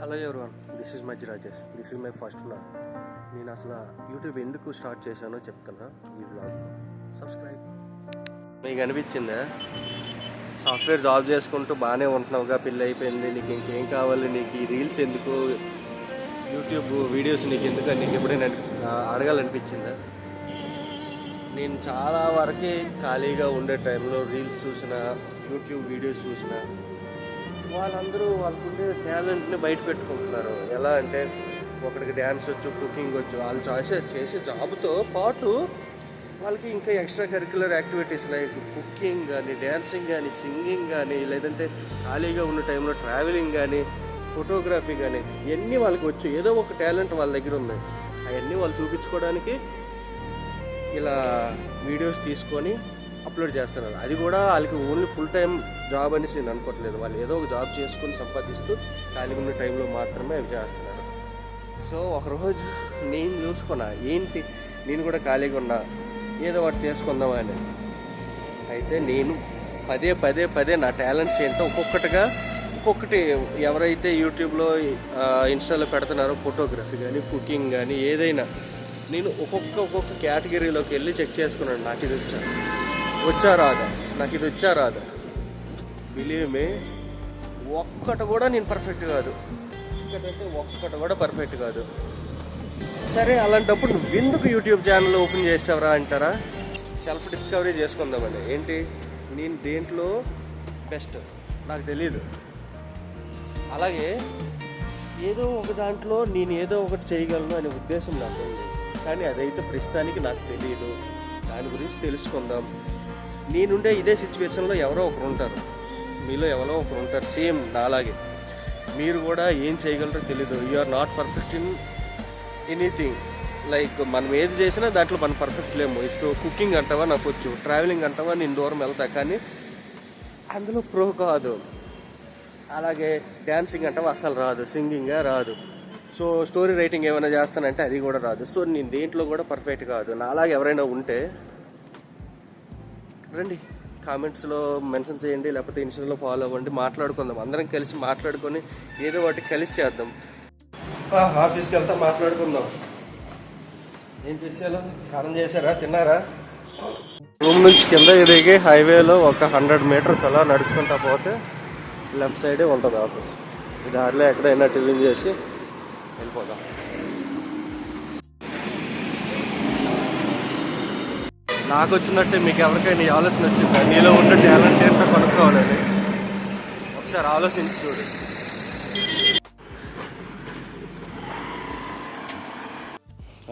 Hello everyone, this is Majji Rajesh. This is my first vlog. నేను అసలు YouTube ఎందుకు start చేశానో చెప్తున్నా ఈ వ్లాగ్. సబ్స్క్రైబ్. మీకు అనిపించిందా సాఫ్ట్వేర్ జాబ్ చేసుకుంటూ బాగానే ఉంటున్నావుగా, పెళ్ళి అయిపోయింది, నీకు ఇంకేం కావాలి, నీకు ఈ రీల్స్ ఎందుకు, యూట్యూబ్ వీడియోస్ నీకు ఎందుకు అని నీకు ఎప్పుడైనా అడగాలనిపించిందా? నేను చాలా వరకు ఖాళీగా ఉండే టైంలో రీల్స్ చూసిన, యూట్యూబ్ వీడియోస్ చూసిన, వాళ్ళందరూ వాళ్ళకుండే టాలెంట్ని బయట పెట్టుకుంటున్నారు. ఎలా అంటే ఒకరికి డ్యాన్స్ వచ్చు, కుకింగ్ వచ్చు, వాళ్ళు చేసే జాబ్తో పాటు వాళ్ళకి ఇంకా extra curricular activities like cooking కానీ, డ్యాన్సింగ్ కానీ, సింగింగ్ కానీ, లేదంటే ఖాళీగా ఉన్న టైంలో ట్రావెలింగ్ కానీ, ఫోటోగ్రఫీ కానీ, ఇవన్నీ వాళ్ళకి వచ్చు. ఏదో ఒక టాలెంట్ వాళ్ళ దగ్గర ఉన్నాయి. అవన్నీ వాళ్ళు చూపించుకోవడానికి ఇలా వీడియోస్ తీసుకొని అప్లోడ్ చేస్తున్నారు. అది కూడా వాళ్ళకి ఓన్లీ ఫుల్ టైం జాబ్ అనేసి నేను అనుకోవట్లేదు. వాళ్ళు ఏదో ఒక జాబ్ చేసుకొని సంపాదిస్తూ ఖాళీగా ఉన్న టైంలో మాత్రమే అవి చేస్తున్నారు. సో ఒకరోజు నేను చూసుకున్నా, ఏంటి నేను కూడా ఖాళీగా ఉన్నా, ఏదో ఒకటి చేసుకుందామని. అయితే నేను పదే నా టాలెంట్స్ ఏంటో ఒక్కొక్కటి ఎవరైతే యూట్యూబ్లో ఇన్స్టాలో పెడుతున్నారో, ఫోటోగ్రఫీ కానీ, కుకింగ్ కానీ, ఏదైనా నేను ఒక్కొక్క కేటగిరీలోకి వెళ్ళి చెక్ చేసుకున్నాను. నాకు ఇది వచ్చా రాదా, బిలీవ్ మీ, ఒక్కటి కూడా నేను పర్ఫెక్ట్ కాదు. ఒక్కటి కూడా పర్ఫెక్ట్ కాదు. సరే, అలాంటప్పుడు నువ్వెందుకు యూట్యూబ్ ఛానల్ ఓపెన్ చేసావురా అంటారా? సెల్ఫ్ డిస్కవరీ చేసుకుందామని. ఏంటి, నేను దేంట్లో బెస్ట్ నాకు తెలీదు. అలాగే ఏదో ఒక దాంట్లో నేను ఏదో ఒకటి చేయగలను అనే ఉద్దేశం నాకు ఉంది. కానీ అదైతే ప్రస్తుతానికి నాకు తెలియదు. దాని గురించి తెలుసుకుందాం. నేనుండే ఇదే సిచ్యువేషన్లో ఎవరో ఒకరు ఉంటారు, మీలో ఎవరో ఒకరు ఉంటారు సేమ్ నాలాగే. మీరు కూడా ఏం చేయగలరో తెలీదు. You are not perfect in anything. Like మనం ఏది చేసినా దాంట్లో మనం పర్ఫెక్ట్ లేము. సో కుకింగ్ అంటావా నాకు వచ్చు, ట్రావెలింగ్ అంటావా నేను దూరం వెళ్తా, కానీ అందులో ప్రో కాదు. అలాగే డ్యాన్సింగ్ అంటావా అసలు రాదు, సింగింగే రాదు. సో స్టోరీ రైటింగ్ ఏమైనా చేస్తానంటే అది కూడా రాదు. సో నేను దేంట్లో కూడా పర్ఫెక్ట్ కాదు. నాలాగే ఎవరైనా ఉంటే రండి, కామెంట్స్లో మెన్షన్ చేయండి, లేకపోతే ఇన్స్టాలో ఫాలో అవ్వండి, మాట్లాడుకుందాం. అందరం కలిసి మాట్లాడుకొని ఏదో ఒకటి కలిసి చేద్దాం. ఆఫీస్కి వెళ్తా మాట్లాడుకుందాం. ఏం చేసేలా, స్నానం చేశారా, తిన్నారా? రూమ్ నుంచి కింద దిగి హైవేలో ఒక 100 మీటర్స్ అలా నడుచుకుంటా పోతే లెఫ్ట్ సైడే ఉంటుంది ఆఫీస్. ఈ దారిలో ఎక్కడైనా టిఫిన్ చేసి వెళ్ళిపోదాం. నాకు వచ్చినట్టే మీకు ఎవరికైనా ఈ ఆలోచన వచ్చిందా? నీలో ఉండే టాలెంట్ ఏంటో కొనుక్కోవాలని ఒకసారి ఆలోచించి చూడు.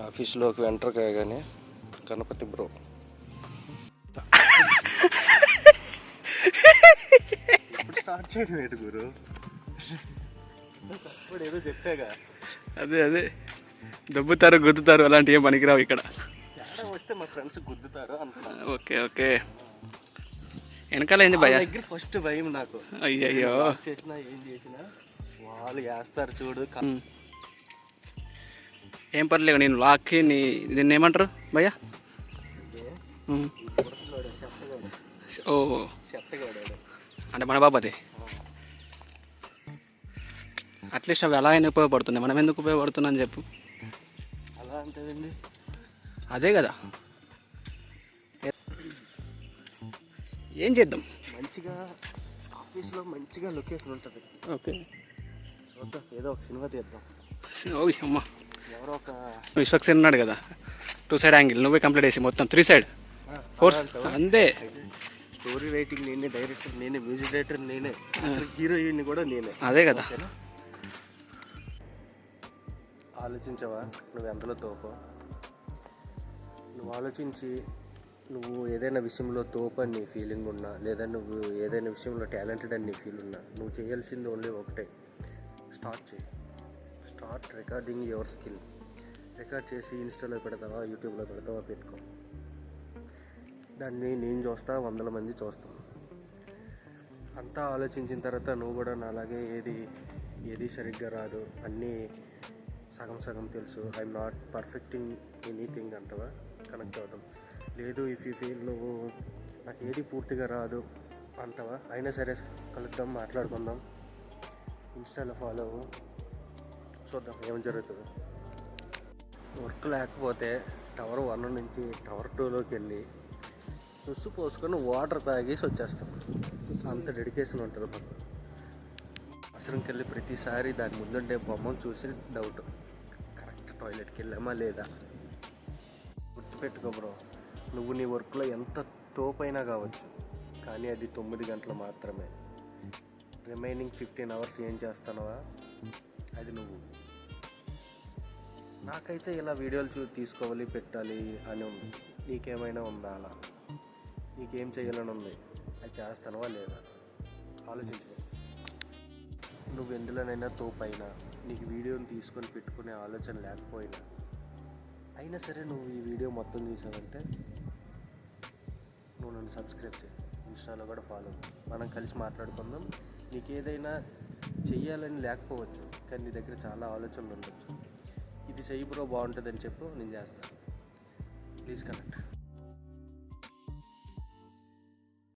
ఆఫీస్లోకి ఎంటర్ కాగానే గణపతి బ్రో ఇప్పుడు స్టార్ట్ చేయడం ఏంటి గురు? ఇప్పుడు ఏదో చెప్పాగా, అదే దొబ్బుతారు, గుద్దుతారు, అలాంటివి ఏం పనికిరావు ఇక్కడ. వస్తే మా ఫ్రెండ్స్ గుద్దుతారు అనుకున్నా. ఓకే వెనకాల ఏంది భయ? దగ్గర ఫస్ట్ భయం నాకు. అయ్యయ్యో, చేసినా ఏం చేసినా వాళ్ళు వేస్తారు చూడు. ఏం పర్లేదు, నేను లాక్కి దీన్ని ఏమంటారు భయ్యా? ఓ అంటే మన బాబాది. అట్లీస్ట్ అవి ఎలా అయినా ఉపయోగపడుతున్నాయి, మనం ఎందుకు ఉపయోగపడుతున్నాను చెప్పు. అలా అంటే అదే కదా, ఏం చేద్దాం. మంచిగా ఆఫీస్లో మంచిగా లొకేషన్ ఉంటుంది. ఓకే, చూద్దాం, ఏదో ఒక సినిమా తీద్దాం. ఓయ్ అమ్మ, ఎవరో ఒక విశ్వక్సేన్ ఉన్నాడు కదా, 2 సైడ్ యాంగిల్ నువ్వే కంప్లీట్ చేసి మొత్తం 3 సైడ్ 4 అంతే. స్టోరీ రైటింగ్ నేనే, డైరెక్టర్ నేనే, మ్యూజిక్ డైరెక్టర్ నేనే, హీరోయిన్ కూడా నేనే. అదే కదా. ఆలోచించవా నువ్వు ఎంతలో తోపో? నువ్వు ఆలోచించి నువ్వు ఏదైనా విషయంలో తోపని నీ ఫీలింగ్ ఉన్నా, లేదా నువ్వు ఏదైనా విషయంలో టాలెంటెడ్ అని నీ ఫీల్ ఉన్నా, నువ్వు చేయాల్సింది ఓన్లీ ఒకటే, start recording your skill. Record చేసి ఇన్స్టాలో పెడతావా, యూట్యూబ్లో పెడతావా, పెట్టుకో. దాన్ని నేను చూస్తా, 100 మంది చూస్తాం. అంతా ఆలోచించిన తర్వాత నువ్వు కూడా నాలాగే ఏది సరిగ్గా రాదు, అన్నీ సగం తెలుసు, I'm not perfect in anything అంటావా, కనెక్ట్ అవుతాం. లేదు, ఇఫ్ యూ ఫీల్ నువ్వు నాకు ఏది పూర్తిగా రాదు అంటావా, అయినా సరే కలుద్దాం, మాట్లాడుకుందాం. ఇన్స్టాలో ఫాలో అవ్వు. చూద్దాం ఏం జరుగుతుందో. వర్క్ లేకపోతే టవర్ 1 నుంచి టవర్ 2లోకి వెళ్ళి సుస్సు పోసుకొని వాటర్ తాగేసి వచ్చేస్తాం. అంత డెడికేషన్ ఉంటుంది మాకు. అవసరంకి వెళ్ళి ప్రతిసారి దాని ముందుండే బొమ్మను చూసి డౌట్, కరెక్ట్ టాయిలెట్కి వెళ్ళామా లేదా. గుర్తుపెట్టుకో బ్రో, నువ్వు నీ వర్క్లో ఎంత తోపైనా కావచ్చు, కానీ అది 9 గంటలు మాత్రమే. రిమైనింగ్ 15 అవర్స్ ఏం చేస్తానవా అది నువ్వు. నాకైతే ఇలా వీడియోలు తీసుకోవాలి పెట్టాలి అని ఉంది. నీకేమైనా ఉందా అలా? నీకేం చేయాలని ఉంది, అది చేస్తానవా లేదా ఆలోచించుకో. నువ్వు ఎందులోనైనా తోపైనా, నీకు వీడియోని తీసుకొని పెట్టుకునే ఆలోచన లేకపోయినా, అయినా సరే నువ్వు ఈ వీడియో మొత్తం చూసావంటే నువ్వు నన్ను సబ్స్క్రైబ్ చేయి, ఇన్స్టాలో కూడా ఫాలో. మనం కలిసి మాట్లాడుకుందాం. నీకు ఏదైనా చెయ్యాలని లేకపోవచ్చు, కానీ నీ దగ్గర చాలా ఆలోచనలు ఉండొచ్చు. ఇది చెయ్యి బ్రో బాగుంటుందని చెప్పు, నేను చేస్తాను. Please connect.